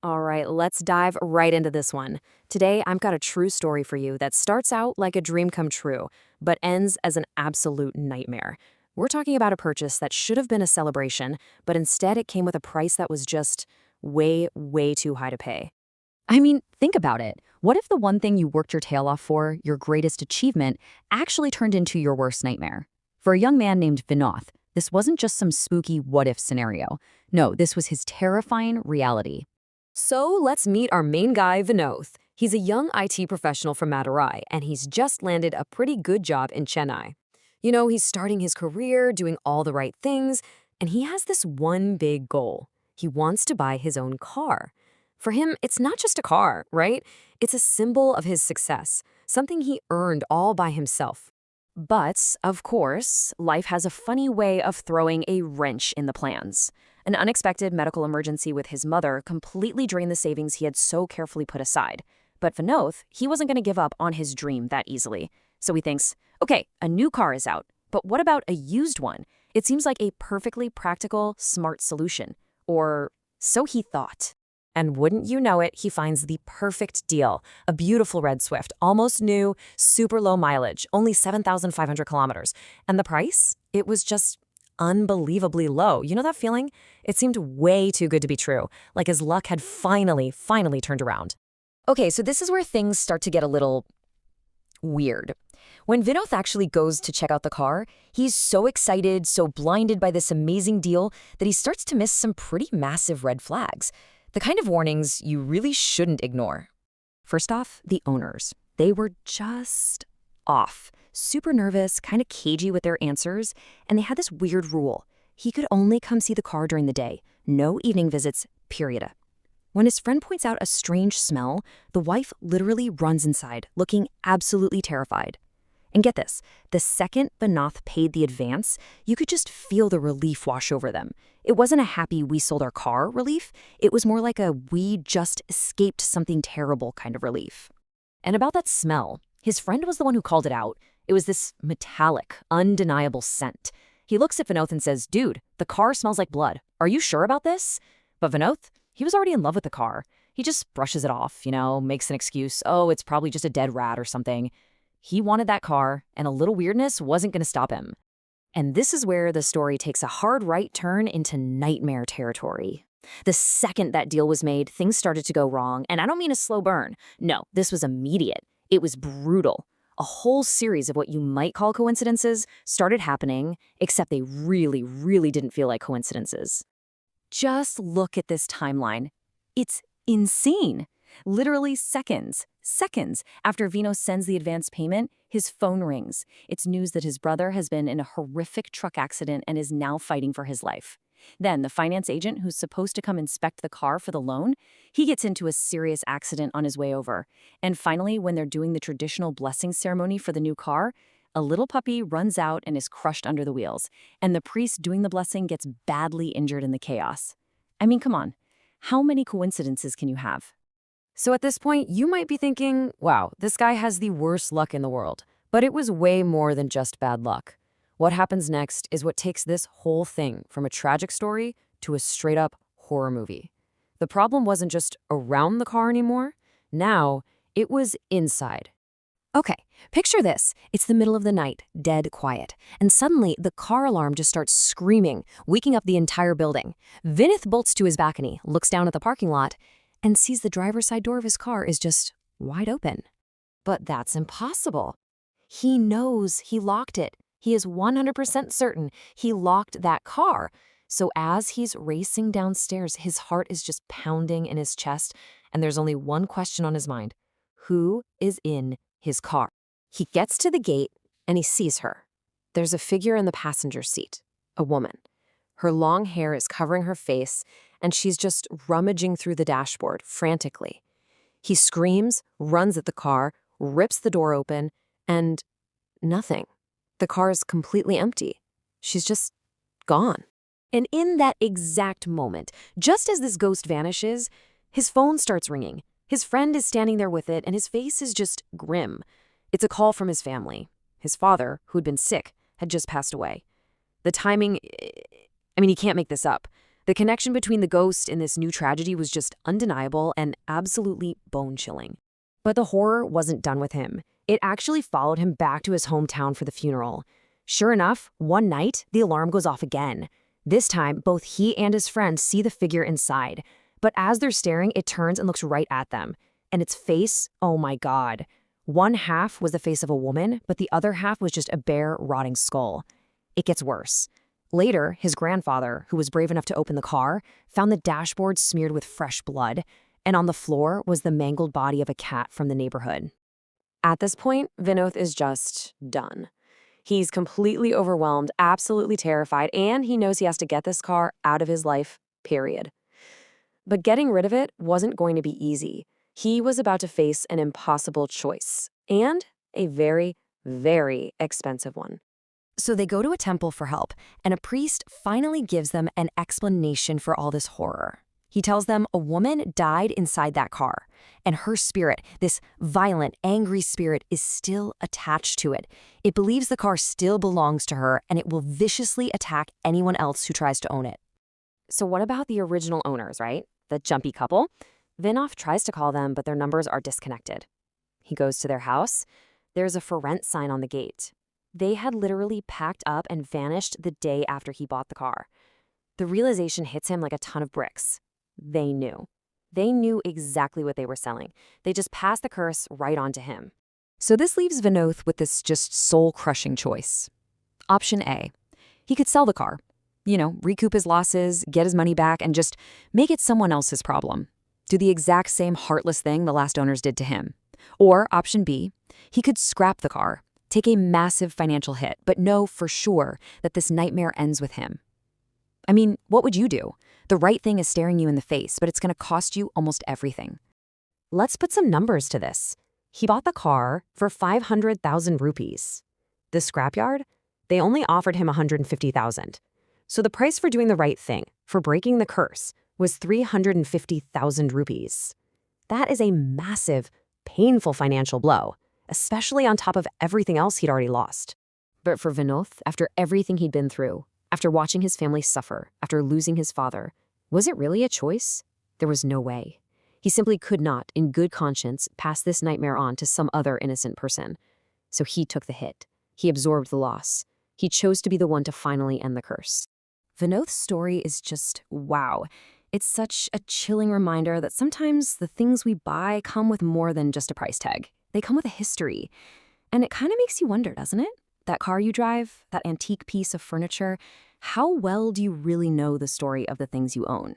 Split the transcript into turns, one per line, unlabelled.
All right, let's dive right into this one. Today, I've got a true story for you that starts out like a dream come true, but ends as an absolute nightmare. We're talking about a purchase that should have been a celebration, but instead it came with a price that was just way, way too high to pay.
I mean, think about it. What if the one thing you worked your tail off for, your greatest achievement, actually turned into your worst nightmare? For a young man named Vinoth, this wasn't just some spooky what-if scenario. No, this was his terrifying reality.
So let's meet our main guy, Vinod. He's a young IT professional from Madurai, and he's just landed a pretty good job in Chennai. He's starting his career, doing all the right things, and he has this one big goal. He wants to buy his own car. For him, it's not just a car, right? It's a symbol of his success, something he earned all by himself.
But, of course, life has a funny way of throwing a wrench in the plans. An unexpected medical emergency with his mother completely drained the savings he had so carefully put aside. But Vinoth, he wasn't going to give up on his dream that easily. So he thinks, okay, a new car is out, but what about a used one? It seems like a perfectly practical, smart solution. Or so he thought.
And wouldn't you know it, he finds the perfect deal. A beautiful red Swift, almost new, super low mileage, only 7,500 kilometers. And the price? It was just unbelievably low. You know that feeling? It seemed way too good to be true, like his luck had finally turned around.
Okay, so this is where things start to get a little weird. When Vinoth actually goes to check out the car, he's so excited, so blinded by this amazing deal that he starts to miss some pretty massive red flags. The kind of warnings you really shouldn't ignore. First off, the owners. They were just off. Super nervous, kind of cagey with their answers, and they had this weird rule. He could only come see the car during the day. No evening visits, period. When his friend points out a strange smell, the wife literally runs inside, looking absolutely terrified. And get this, the second Vinoth paid the advance, you could just feel the relief wash over them. It wasn't a happy we sold our car relief, it was more like a we just escaped something terrible kind of relief. And about that smell, his friend was the one who called it out. It was this metallic, undeniable scent. He looks at Vinoth and says, dude, the car smells like blood. Are you sure about this? But Vinoth, he was already in love with the car. He just brushes it off, makes an excuse. Oh, it's probably just a dead rat or something. He wanted that car, and a little weirdness wasn't going to stop him. And this is where the story takes a hard right turn into nightmare territory. The second that deal was made, things started to go wrong, and I don't mean a slow burn. No, this was immediate. It was brutal. A whole series of what you might call coincidences started happening, except they really, really didn't feel like coincidences. Just look at this timeline. It's insane. Literally seconds after Vino sends the advance payment, his phone rings. It's news that his brother has been in a horrific truck accident and is now fighting for his life. Then the finance agent who's supposed to come inspect the car for the loan, he gets into a serious accident on his way over. And finally, when they're doing the traditional blessing ceremony for the new car, a little puppy runs out and is crushed under the wheels. And the priest doing the blessing gets badly injured in the chaos. I mean, come on. How many coincidences can you have?
So at this point, you might be thinking, wow, this guy has the worst luck in the world. But it was way more than just bad luck. What happens next is what takes this whole thing from a tragic story to a straight-up horror movie. The problem wasn't just around the car anymore. Now, it was inside. Okay, picture this. It's the middle of the night, dead quiet. And suddenly, the car alarm just starts screaming, waking up the entire building. Vinith bolts to his balcony, looks down at the parking lot, and sees the driver's side door of his car is just wide open. But that's impossible. He knows he locked it. He is 100% certain he locked that car. So as he's racing downstairs, his heart is just pounding in his chest, and there's only one question on his mind. Who is in his car? He gets to the gate, and he sees her. There's a figure in the passenger seat, a woman. Her long hair is covering her face, and she's just rummaging through the dashboard frantically. He screams, runs at the car, rips the door open, and nothing. The car is completely empty. She's just gone. And in that exact moment, just as this ghost vanishes, his phone starts ringing. His friend is standing there with it, and his face is just grim. It's a call from his family. His father, who'd been sick, had just passed away. The timing, I mean, he can't make this up. The connection between the ghost and this new tragedy was just undeniable and absolutely bone-chilling. But the horror wasn't done with him. It actually followed him back to his hometown for the funeral. Sure enough, one night, the alarm goes off again. This time, both he and his friends see the figure inside. But as they're staring, it turns and looks right at them. And its face, oh my God. One half was the face of a woman, but the other half was just a bare, rotting skull. It gets worse. Later, his grandfather, who was brave enough to open the car, found the dashboard smeared with fresh blood, and on the floor was the mangled body of a cat from the neighborhood. At this point, Vinod is just done. He's completely overwhelmed, absolutely terrified, and he knows he has to get this car out of his life, period. But getting rid of it wasn't going to be easy. He was about to face an impossible choice, and a very, very expensive one. So they go to a temple for help, and a priest finally gives them an explanation for all this horror. He tells them a woman died inside that car, and her spirit, this violent, angry spirit, is still attached to it. It believes the car still belongs to her, and it will viciously attack anyone else who tries to own it. So what about the original owners, right? The jumpy couple? Vinod tries to call them, but their numbers are disconnected. He goes to their house. There's a for rent sign on the gate. They had literally packed up and vanished the day after he bought the car. The realization hits him like a ton of bricks. They knew. They knew exactly what they were selling. They just passed the curse right on to him. So this leaves Vinod with this just soul-crushing choice. Option A. He could sell the car. Recoup his losses, get his money back, and just make it someone else's problem. Do the exact same heartless thing the last owners did to him. Or option B. He could scrap the car. Take a massive financial hit, but know for sure that this nightmare ends with him. I mean, what would you do? The right thing is staring you in the face, but it's going to cost you almost everything. Let's put some numbers to this. He bought the car for 500,000 rupees. The scrapyard? They only offered him 150,000. So the price for doing the right thing, for breaking the curse, was 350,000 rupees. That is a massive, painful financial blow, especially on top of everything else he'd already lost. But for Vinod, after everything he'd been through, after watching his family suffer, after losing his father, was it really a choice? There was no way. He simply could not, in good conscience, pass this nightmare on to some other innocent person. So he took the hit. He absorbed the loss. He chose to be the one to finally end the curse. Vinod's story is just wow. It's such a chilling reminder that sometimes the things we buy come with more than just a price tag. They come with a history. And it kind of makes you wonder, doesn't it? That car you drive, that antique piece of furniture, how well do you really know the story of the things you own?